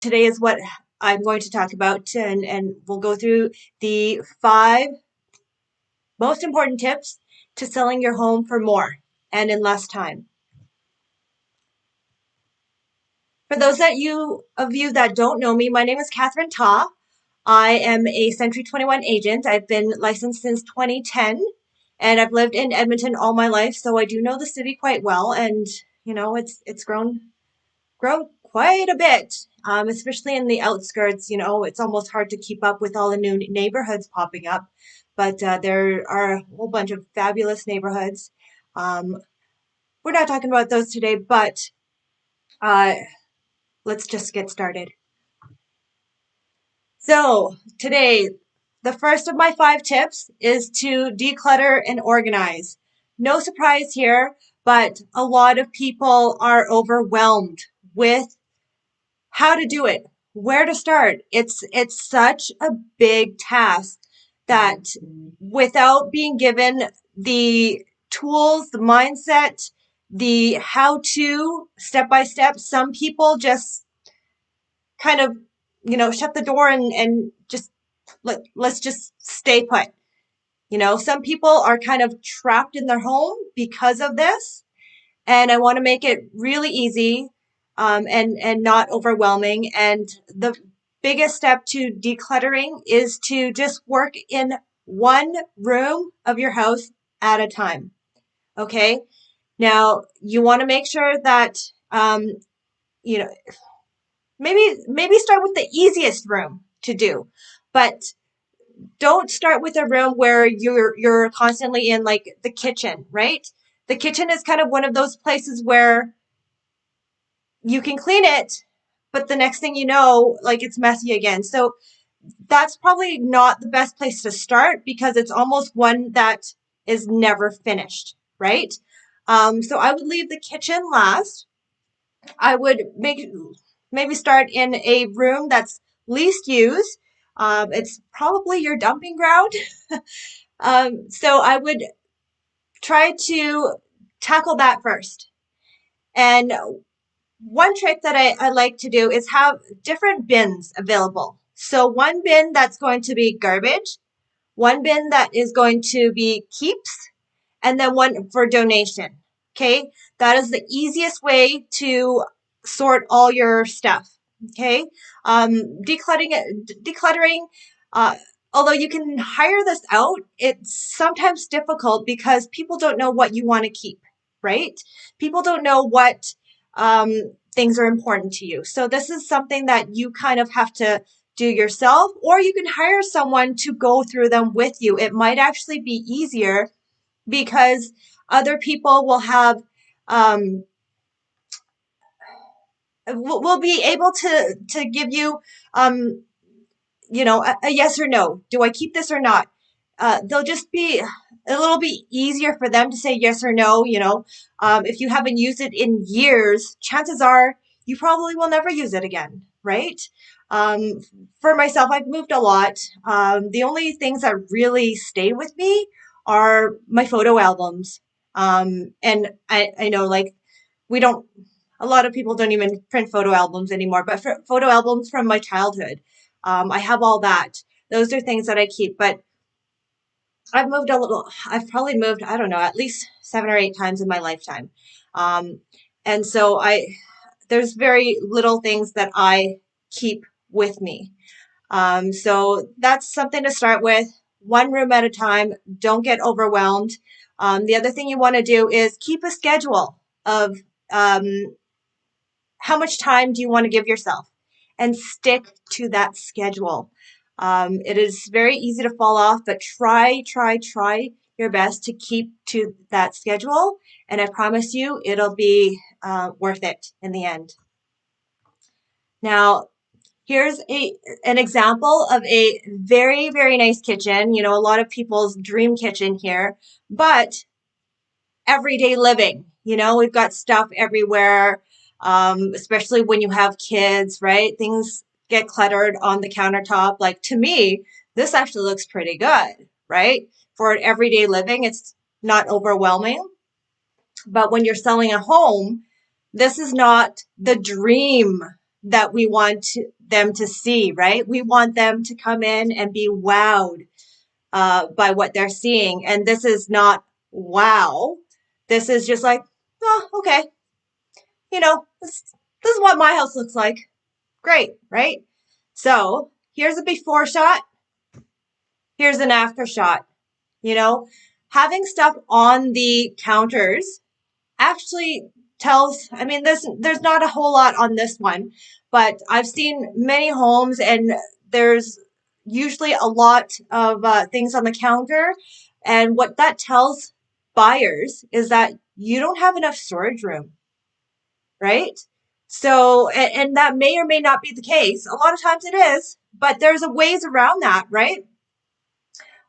today is what I'm going to talk about, and we'll go through the 5 most important tips to selling your home for more and in less time. For those of you that don't know me, my name is Catherine Ta. I am a Century 21 agent. I've been licensed since 2010, and I've lived in Edmonton all my life, so I do know the city quite well. And it's grown quite a bit, especially in the outskirts. It's almost hard to keep up with all the new neighborhoods popping up, but there are a whole bunch of fabulous neighborhoods. We're not talking about those today, but uh, let's just get started. So today, the first of my 5 tips is to declutter and organize. No surprise here, but a lot of people are overwhelmed with how to do it, where to start. It's such a big task that without being given the tools, the mindset, the how to step by step, some people just kind of, shut the door and just let's just stay put. Some people are kind of trapped in their home because of this, and I want to make it really easy, and not overwhelming. And the biggest step to decluttering is to just work in one room of your house at a time. Okay. Now you want to make sure that, you know, maybe start with the easiest room to do, but don't start with a room where you're constantly in, like the kitchen, right? The kitchen is kind of one of those places where you can clean it, but the next thing you know, like it's messy again. So that's probably not the best place to start because it's almost one that is never finished, right? So I would leave the kitchen last. I would maybe start in a room that's least used. It's probably your dumping ground. So I would try to tackle that first. And one trick that I like to do is have different bins available. So one bin that's going to be garbage, one bin that is going to be keeps, and then one for donation. Okay, that is the easiest way to sort all your stuff. Okay, decluttering. Uh, Although you can hire this out, it's sometimes difficult because people don't know what you want to keep, right? People don't know what things are important to you. So this is something that you kind of have to do yourself, or you can hire someone to go through them with you. It might actually be easier because other people will have will be able to give you a yes or no. Do I keep this or not? They'll just be a little bit easier for them to say yes or no. If you haven't used it in years, chances are you probably will never use it again, right? Um, for myself, I've moved a lot. The only things that really stay with me are my photo albums. And I know, like, we don't, a lot of people don't even print photo albums anymore, but for photo albums from my childhood, I have all that. Those are things that I keep, but I've probably moved, I don't know, at least 7 or 8 times in my lifetime. Um, and so there's very little things that I keep with me. So that's something to start with. One room at a time. Don't get overwhelmed. The other thing you want to do is keep a schedule of how much time do you want to give yourself, and stick to that schedule. It is very easy to fall off, but try your best to keep to that schedule. And I promise you, it'll be worth it in the end. Now, here's an example of a very, very nice kitchen. A lot of people's dream kitchen here, but everyday living. We've got stuff everywhere, especially when you have kids, right? Things get cluttered on the countertop. Like, to me, this actually looks pretty good, right? For everyday living, it's not overwhelming. But when you're selling a home, this is not the that we want them to see, right? We want them to come in and be wowed by what they're seeing. And this is not wow. This is just like, oh, okay. This is what my house looks like. Great, right? So here's a before shot. Here's an after shot. Having stuff on the counters actually tells, I mean, there's not a whole lot on this one, but I've seen many homes and there's usually a lot of things on the counter. And what that tells buyers is that you don't have enough storage room, right? So, and that may or may not be the case. A lot of times it is, but there's a ways around that, right?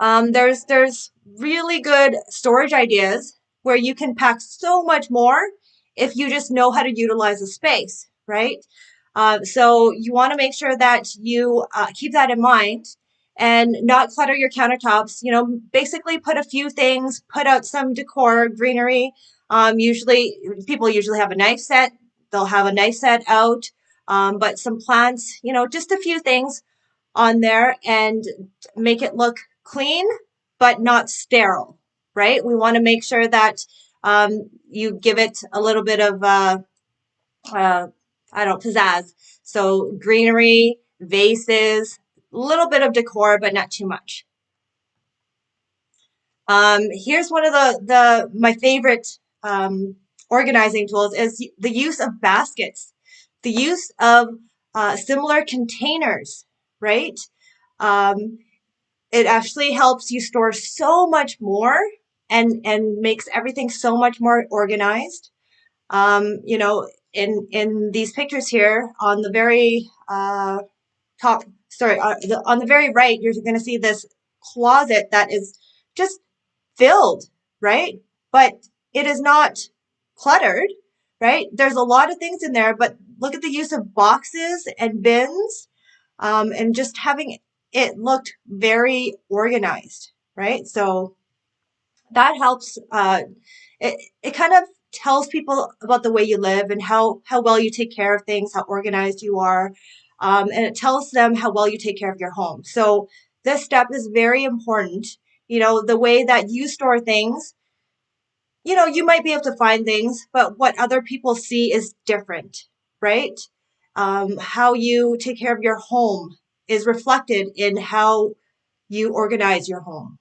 There's really good storage ideas where you can pack so much more if you just know how to utilize the space, right? So you want to make sure that you keep that in mind and not clutter your countertops. Basically put a few things, put out some decor, greenery. People usually have a knife set. They'll have a knife set out, but some plants, just a few things on there and make it look clean, but not sterile, right? We want to make sure that you give it a little bit of, pizzazz. So greenery, vases, a little bit of decor, but not too much. Here's one of my favorite organizing tools is the use of baskets, the use of similar containers, right? It actually helps you store so much more and makes everything so much more organized. In these pictures here on the very top, on the very right, you're going to see this closet that is just filled, right? But it is not cluttered, right? There's a lot of things in there, but look at the use of boxes and bins, and just having it looked very organized, right? So that helps. It kind of tells people about the way you live and how well you take care of things, how organized you are, and it tells them how well you take care of your home. So this step is very important. The way that you store things, you might be able to find things, but what other people see is different, right? How you take care of your home is reflected in how you organize your home.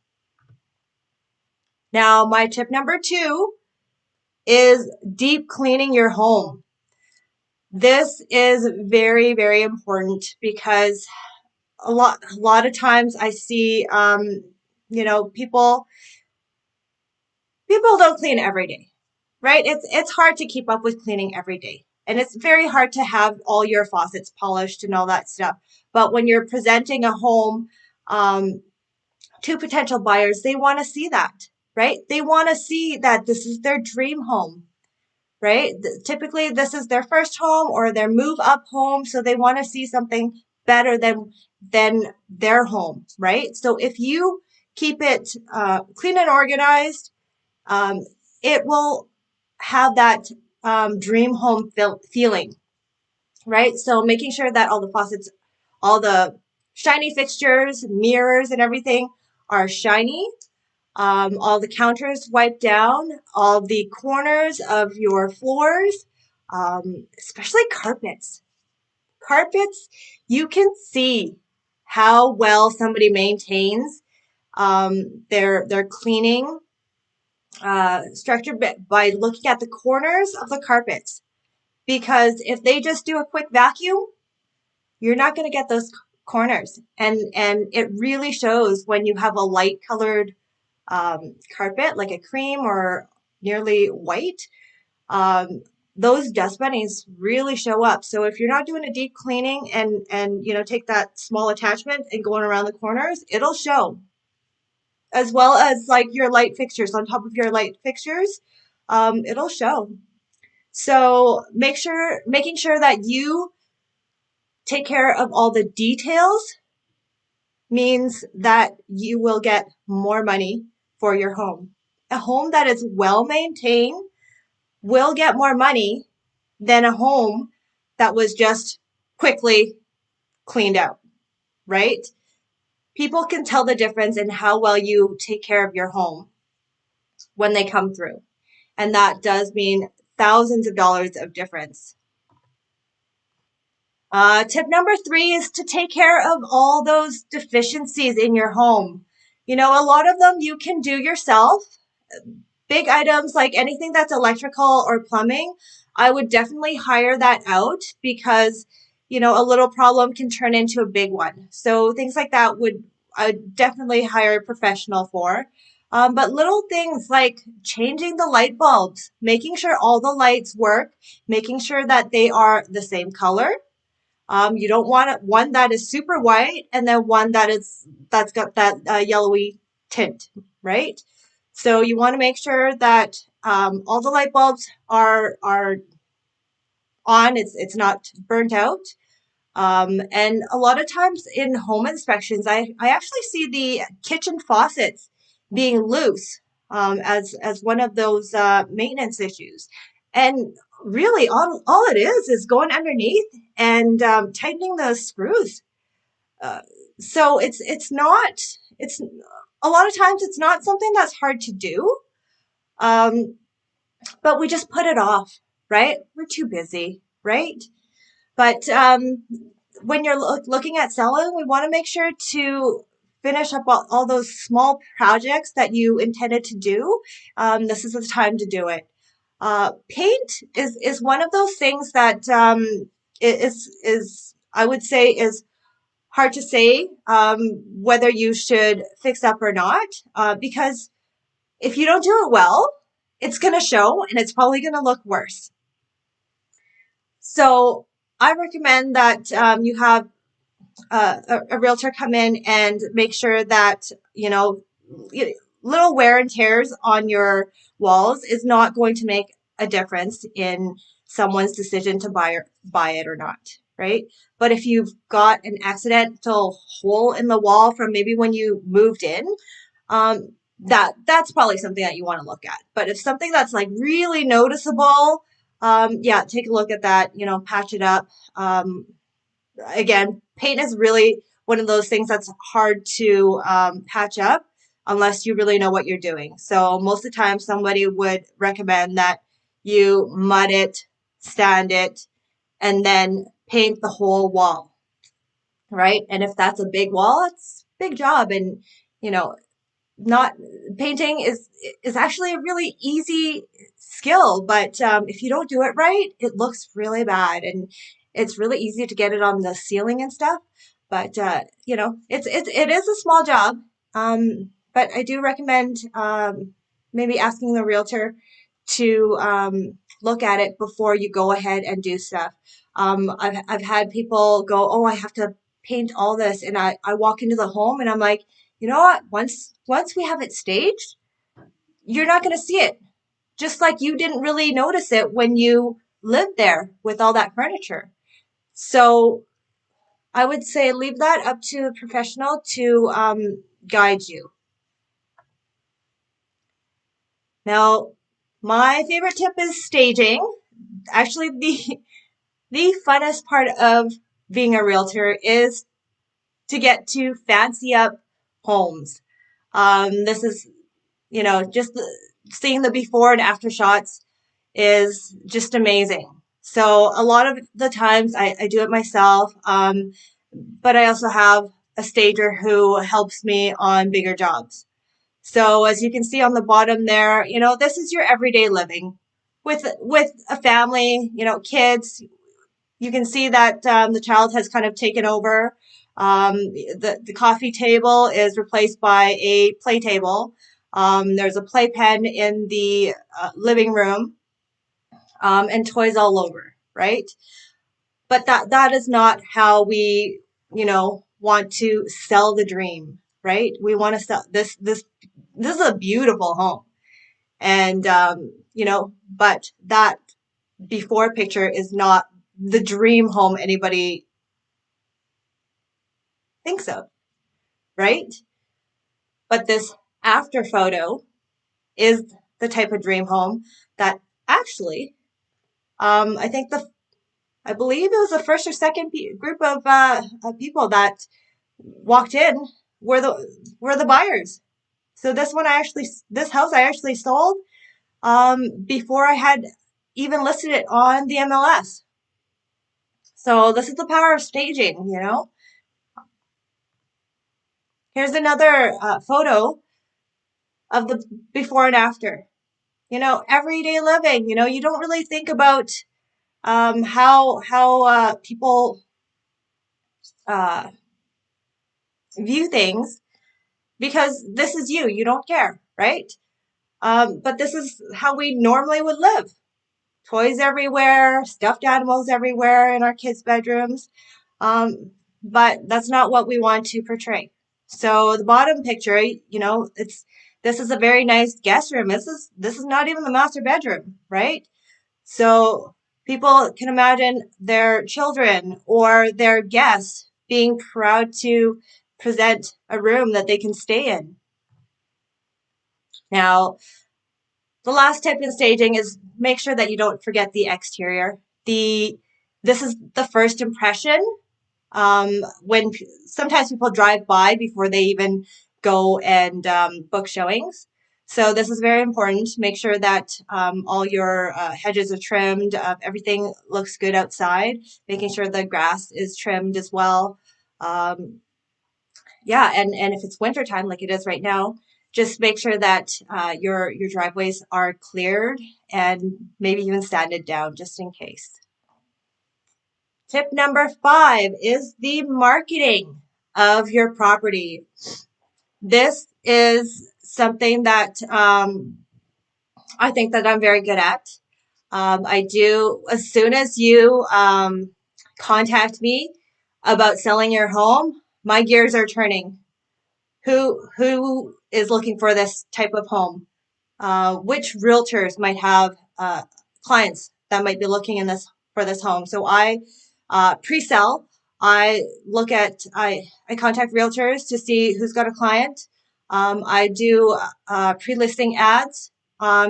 Now, my tip number 2 is deep cleaning your home. This is very, very important because a lot of times I see, people don't clean every day, right? It's hard to keep up with cleaning every day. And it's very hard to have all your faucets polished and all that stuff. But when you're presenting a home to potential buyers, they want to see that, right? They want to see that this is their dream home, right? Typically, this is their first home or their move up home. So they want to see something better than their home, right? So if you keep it clean and organized, it will have that dream home feeling, right? So making sure that all the faucets, all the shiny fixtures, mirrors, and everything are shiny. All the counters wiped down, all the corners of your floors, especially carpets. Carpets, you can see how well somebody maintains their cleaning structure by looking at the corners of the carpets. Because if they just do a quick vacuum, you're not going to get those corners. And it really shows when you have a light colored carpet, like a cream or nearly white. Those dust bunnies really show up. So if you're not doing a deep cleaning and take that small attachment and going around the corners, it'll show. As well as like your light fixtures on top of your light fixtures, it'll show. So making sure that you take care of all the details means that you will get more money for your home. A home that is well maintained will get more money than a home that was just quickly cleaned out, right? People can tell the difference in how well you take care of your home when they come through. And that does mean thousands of dollars of difference. Tip number 3 is to take care of all those deficiencies in your home. A lot of them you can do yourself. Big items like anything that's electrical or plumbing, I would definitely hire that out because, a little problem can turn into a big one. So things like that I'd definitely hire a professional for. But little things like changing the light bulbs, making sure all the lights work, making sure that they are the same color. You don't want one that is super white and then one that's got that yellowy tint, right? So you want to make sure that all the light bulbs are on. It's not burnt out. And a lot of times in home inspections, I actually see the kitchen faucets being loose as one of those maintenance issues. And really, all it is going underneath and tightening those screws. Uh, so it's not it's a lot of times it's not something that's hard to do, um, but we just put it off, right? We're too busy, right? But when you're looking at selling, we want to make sure to finish up all those small projects that you intended to do. This is the time to do it. Paint is one of those things that is I would say is hard to say whether you should fix up or not, because if you don't do it well, it's going to show and it's probably going to look worse. So I recommend that you have a realtor come in and make sure that, little wear and tears on your walls is not going to make a difference in someone's decision to buy it or not, right? But if you've got an accidental hole in the wall from maybe when you moved in, that's probably something that you want to look at. But if something that's like really noticeable, yeah, take a look at that, patch it up. Again, paint is really one of those things that's hard to patch up unless you really know what you're doing. So most of the time, somebody would recommend that you mud it, sand it, and then paint the whole wall, right? And if that's a big wall, it's a big job. And, you know, not painting is actually a really easy skill, but if you don't do it right, it looks really bad, and it's really easy to get it on the ceiling and stuff. But it is a small job. But I do recommend maybe asking the realtor to look at it before you go ahead and do stuff. I've had people go, oh, I have to paint all this, and I walk into the home and I'm like, you know what? Once we have it staged, you're not going to see it. Just like you didn't really notice it when you lived there with all that furniture. So I would say leave that up to a professional to guide you. Now, my favorite tip is staging. Actually, the funnest part of being a realtor is to get to fancy up homes. This is just seeing the before and after shots is just amazing. So a lot of the times I do it myself, but I also have a stager who helps me on bigger jobs. So as you can see on the bottom there, this is your everyday living with a family, kids. You can see that the child has kind of taken over. The coffee table is replaced by a play table. There's a playpen in the living room, and toys all over, right? But that is not how we, want to sell the dream, right? We want to sell this. This is a beautiful home, and but that before picture is not the dream home anybody thinks of, right? But this after photo is the type of dream home that actually, I think I believe it was the first or second group of people that walked in were the buyers. So this house I actually sold before I had even listed it on the MLS. So this is the power of staging, you know. Here's another photo of the before and after. You know, everyday living. You know, you don't really think about how people uh, view things because this is you. You don't care, right? But this is how we normally would live. Toys everywhere, stuffed animals everywhere in our kids' bedrooms. But that's not what we want to portray. So the bottom picture, you know, this is a very nice guest room. This is not even the master bedroom, right? So people can imagine their children or their guests being proud to present a room that they can stay in. Now, the last tip in staging is make sure that you don't forget the exterior. This is the first impression. When sometimes people drive by before they even go and book showings. So this is very important. Make sure that all your hedges are trimmed. Everything looks good outside. Making sure the grass is trimmed as well. Um, yeah, and if it's wintertime like it is right now, just make sure that your driveways are cleared and maybe even sanded down just in case. Tip number 5 is the marketing of your property. This is something that I think that I'm very good at. I do, as soon as you contact me about selling your home, my gears are turning. Who is looking for this type of home? Which realtors might have clients that might be looking in this for this home? So I pre-sell. I contact realtors to see who's got a client. I do pre-listing ads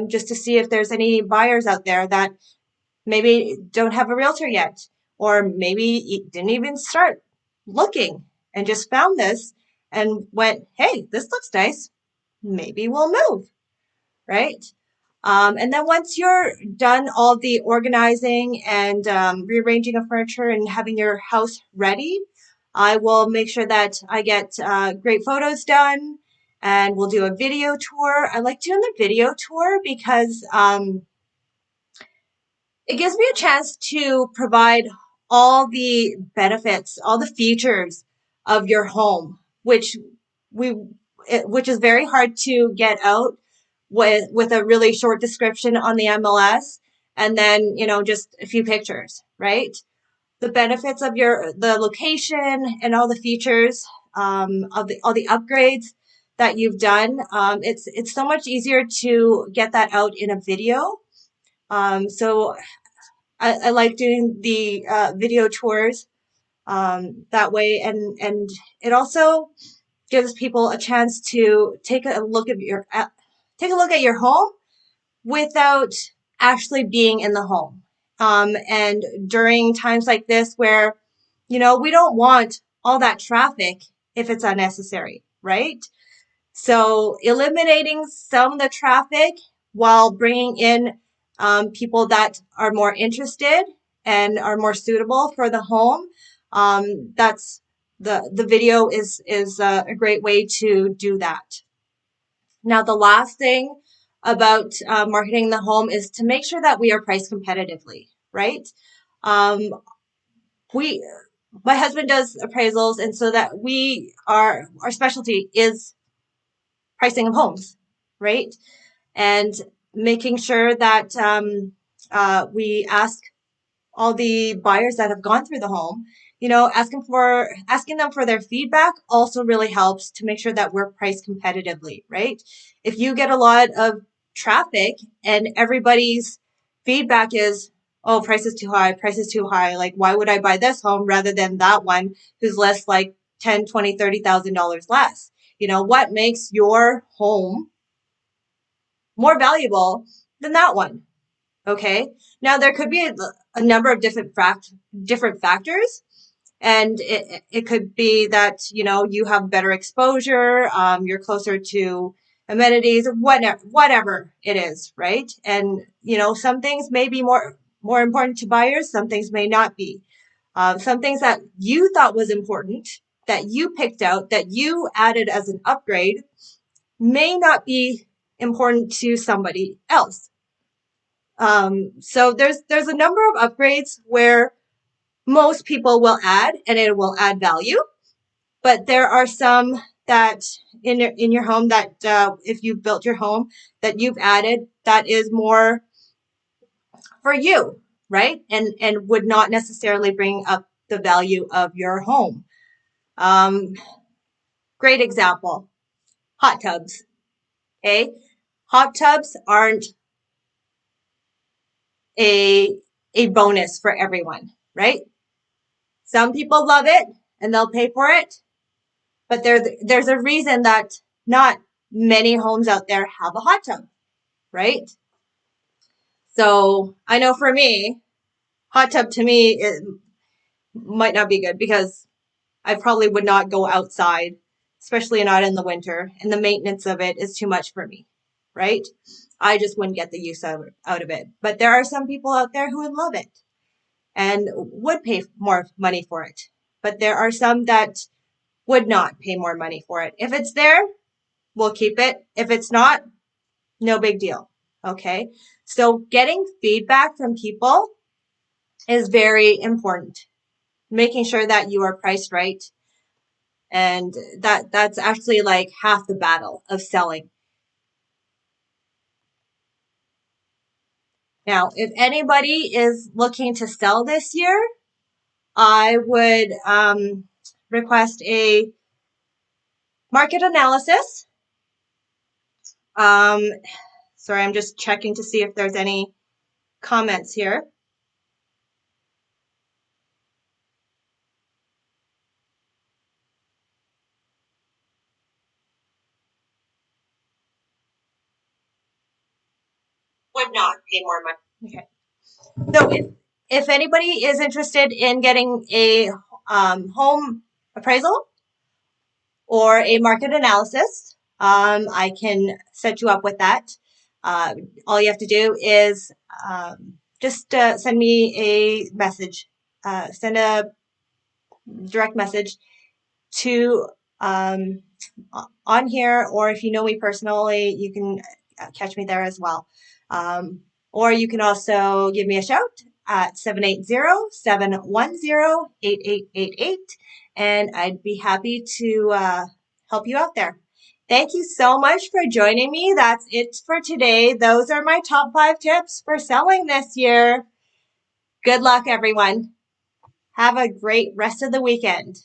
just to see if there's any buyers out there that maybe don't have a realtor yet, or maybe didn't even start looking and just found this and went, hey, this looks nice. Maybe we'll move, right? And then once you're done all the organizing and rearranging of furniture and having your house ready, I will make sure that I get great photos done and we'll do a video tour. I like doing the video tour because it gives me a chance to provide all the benefits, all the features of your home, we which is very hard to get out with a really short description on the MLS and then, you know, just a few pictures, right? The benefits of the location and all the features of all the upgrades that you've done. It's so much easier to get that out in a video. So I like doing the video tours that way, and it also gives people a chance to take a look at your home without actually being in the home. And during times like this where, you know, we don't want all that traffic if it's unnecessary, right? So eliminating some of the traffic while bringing in people that are more interested and are more suitable for the home. That's the video is a great way to do that. Now, the last thing about marketing the home is to make sure that we are priced competitively, right? Um, we, my husband does appraisals, and so that our specialty is pricing of homes, right? And making sure that we ask all the buyers that have gone through the home, you know, asking them for their feedback also really helps to make sure that we're priced competitively, right? If you get a lot of traffic and everybody's feedback is, oh, price is too high. Like, why would I buy this home rather than that one who's less like 10, 20, $30,000 less? You know, what makes your home more valuable than that one? Okay. Now there could be a number of different factors. And it could be that, you have better exposure, you're closer to amenities, whatever it is, right? And, some things may be more important to buyers, some things may not be. Some things that you thought was important, that you picked out, that you added as an upgrade, may not be important to somebody else. So there's a number of upgrades where most people will add, and it will add value. But there are some that in your home that if you built your home that you've added that is more for you, right? And would not necessarily bring up the value of your home. Great example, hot tubs. Okay, hot tubs aren't a bonus for everyone, right? Some people love it and they'll pay for it, but there's a reason that not many homes out there have a hot tub, right? So I know for me, hot tub to me, it might not be good because I probably would not go outside, especially not in the winter, and the maintenance of it is too much for me, right? I just wouldn't get the use out of it. But there are some people out there who would love it and would pay more money for it. But there are some that would not pay more money for it. If it's there, we'll keep it. If it's not, no big deal. Okay. So getting feedback from people is very important. Making sure that you are priced right. And that's actually like half the battle of selling. Now, if anybody is looking to sell this year, I would request a market analysis. Sorry, I'm just checking to see if there's any comments here. Would not pay more money. Okay. So if anybody is interested in getting a home appraisal or a market analysis, I can set you up with that. All you have to do is just send me a message, send a direct message to on here, or if you know me personally, you can catch me there as well. Or you can also give me a shout at 780-710-8888, and I'd be happy to help you out there. Thank you so much for joining me. That's it for today. Those are my top 5 tips for selling this year. Good luck, everyone. Have a great rest of the weekend.